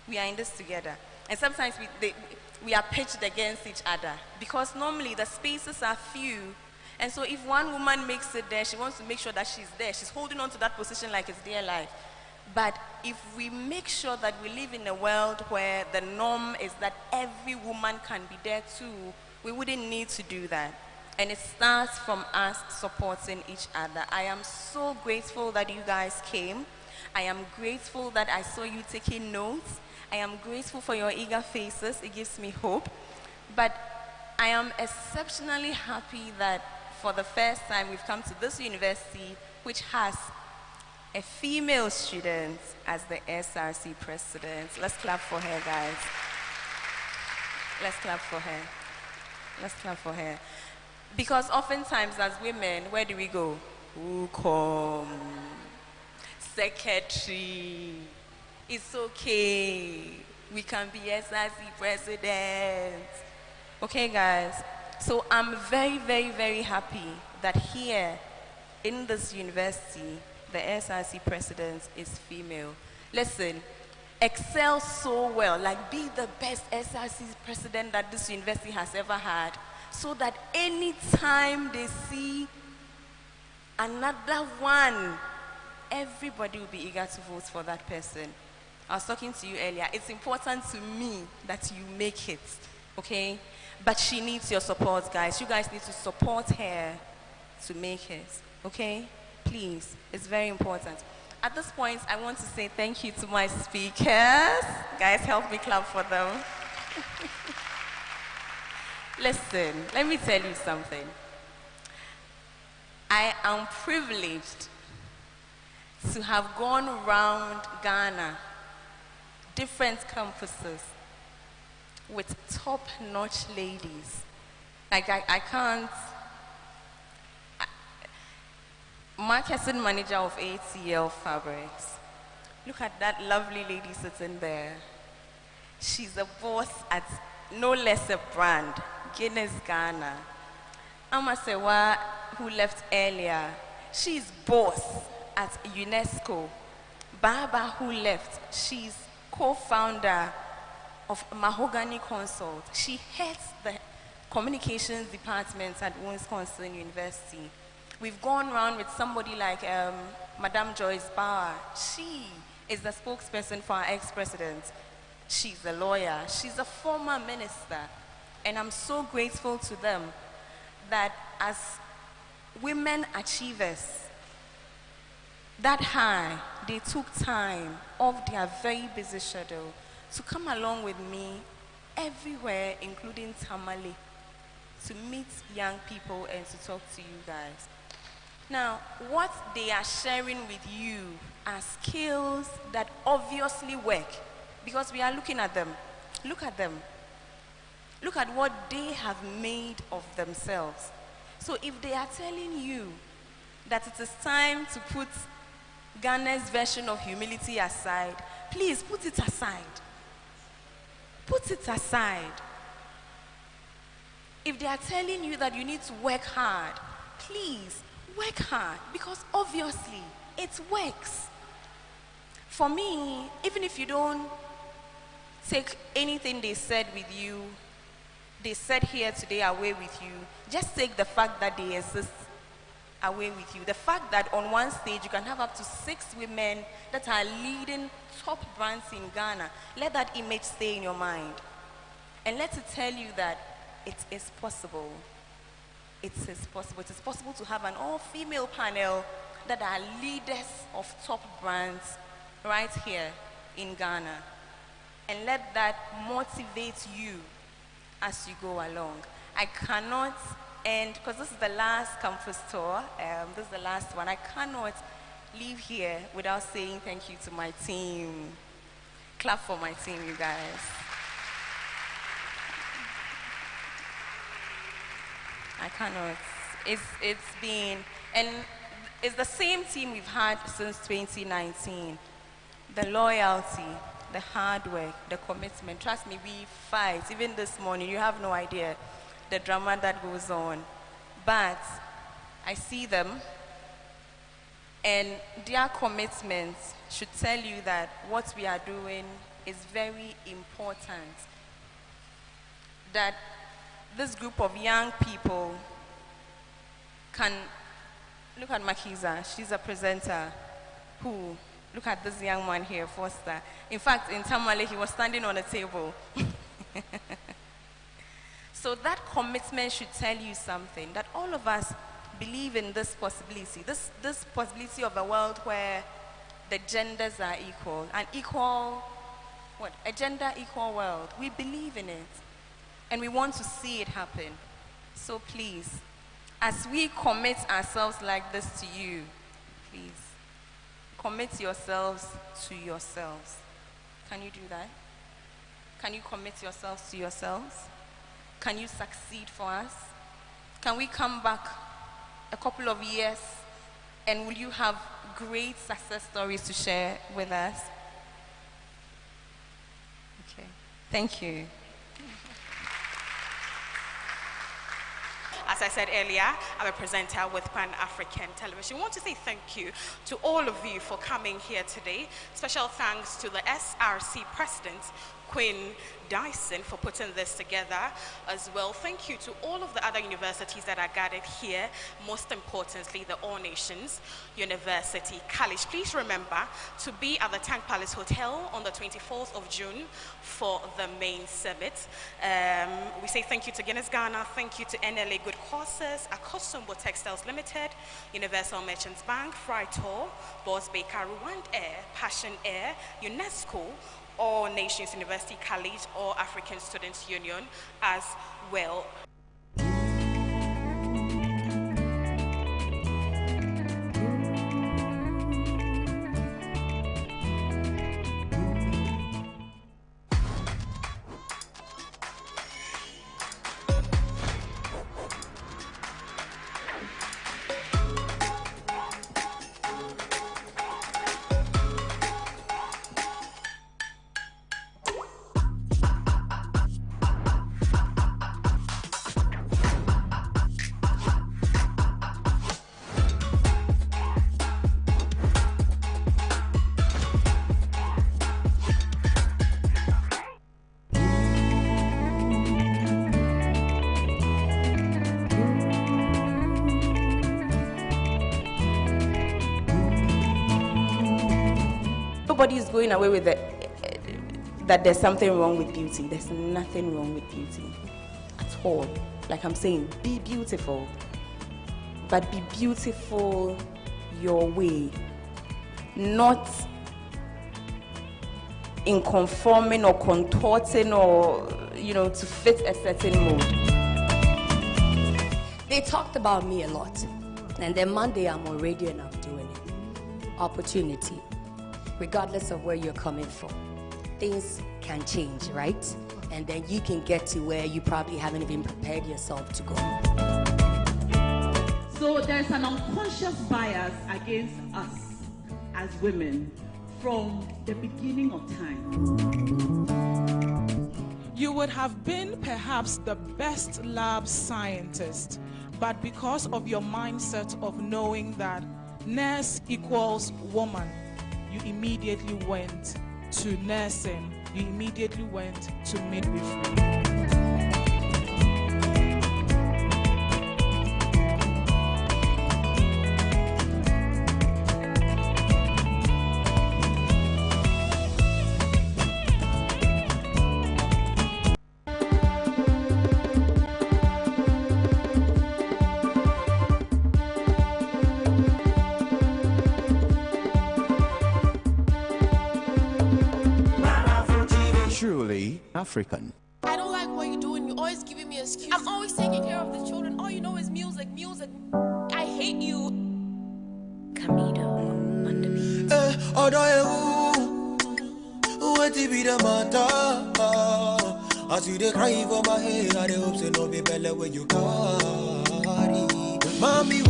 We are in this together. And sometimes we are pitched against each other because normally the spaces are few. And so if one woman makes it there, she wants to make sure that she's there. She's holding on to that position like it's their life. But if we make sure that we live in a world where the norm is that every woman can be there too, we wouldn't need to do that. And it starts from us supporting each other. I am so grateful that you guys came. I am grateful that I saw you taking notes. I am grateful for your eager faces. It gives me hope. But I am exceptionally happy that for the first time we've come to this university which has a female student as the SRC president. Let's clap for her, guys. Let's clap for her. Let's clap for her. Because oftentimes as women, where do we go? Who come? Secretary. It's okay. We can be SRC president. Okay, guys? So I'm very, very, very happy that here in this university, the SRC president is female. Listen, excel so well, like be the best SRC president that this university has ever had, so that anytime they see another one, everybody will be eager to vote for that person. I was talking to you earlier. It's important to me that you make it, okay? But she needs your support, guys. You guys need to support her to make it, okay? Please, it's very important. At this point, I want to say thank you to my speakers. Guys, help me clap for them. Listen, let me tell you something. I am privileged to have gone around Ghana, different campuses, with top-notch ladies. Like I can't. Marketing manager of ATL Fabrics. Look at that lovely lady sitting there. She's a boss at no less a brand, Guinness Ghana. Amasewa, who left earlier, she's boss at UNESCO. Baba, who left, she's co-founder of Mahogany Consult. She heads the communications department at Wisconsin University. We've gone around with somebody like Madame Joyce Bauer. She is the spokesperson for our ex-president. She's a lawyer. She's a former minister. And I'm so grateful to them that as women achievers, that high, they took time off their very busy schedule to come along with me everywhere, including Tamale, to meet young people and to talk to you guys. Now, what they are sharing with you are skills that obviously work, because we are looking at them. Look at them. Look at what they have made of themselves. So if they are telling you that it is time to put Ghana's version of humility aside. Please put it aside. Put it aside. If they are telling you that you need to work hard, please work hard, because obviously it works. For me, even if you don't take anything they said with you, they said here today away with you, just take the fact that they exist away with you. The fact that on one stage you can have up to 6 women that are leading top brands in Ghana. Let that image stay in your mind. And let it tell you that it is possible. It is possible. It is possible to have an all-female panel that are leaders of top brands right here in Ghana. And let that motivate you as you go along. I cannot end, because this is the last campus tour, this is the last one. I cannot leave here without saying thank you to my team. Clap for my team, you guys. I cannot. It's been, and it's the same team we've had since 2019. The loyalty, the hard work, the commitment. Trust me, we fight. Even this morning, you have no idea the drama that goes on. But I see them, and their commitment should tell you that what we are doing is very important. That this group of young people can look at Makiza. She's a presenter who, look at this young man here, Foster. In fact, in Tamale, he was standing on a table. So that commitment should tell you something, that all of us believe in this possibility, this possibility of a world where the genders are equal, an equal, a gender equal world. We believe in it, and we want to see it happen. So please, as we commit ourselves like this to you, please, commit yourselves to yourselves. Can you do that? Can you commit yourselves to yourselves? Can you succeed for us? Can we come back a couple of years, and will you have great success stories to share with us? Okay, thank you. As I said earlier, I'm a presenter with Pan-African Television. I want to say thank you to all of you for coming here today. Special thanks to the SRC President, Queen Dyson, for putting this together as well. Thank you to all of the other universities that are gathered here, most importantly, the All Nations University College. Please remember to be at the Tank Palace Hotel on the 24th of June for the main summit. We say thank you to Guinness Ghana, thank you to NLA Good Courses, Akosombo Textiles Limited, Universal Merchants Bank, Freitor, Boss Baker, Rwand Air, Passion Air, UNESCO, All Nations University College, or African Students Union as well. Nobody is going away with that there's something wrong with beauty. There's nothing wrong with beauty at all. Like I'm saying, be beautiful, but be beautiful your way, not in conforming or contorting or, to fit a certain mold. They talked about me a lot, and then Monday I'm on radio and I'm doing it. Opportunity. Regardless of where you're coming from, things can change, right? And then you can get to where you probably haven't even prepared yourself to go. So there's an unconscious bias against us as women from the beginning of time. You would have been perhaps the best lab scientist, but because of your mindset of knowing that nurse equals woman, you immediately went to nursing, you immediately went to midwifery. Truly African. I don't like what you're doing. You're always giving me excuses. I'm always taking care of the children. All you know is music, music. I hate you. Camino on the beat. What be the matter? As you dey cry for my head, I dey hope say no be belle when you carry. Mommy,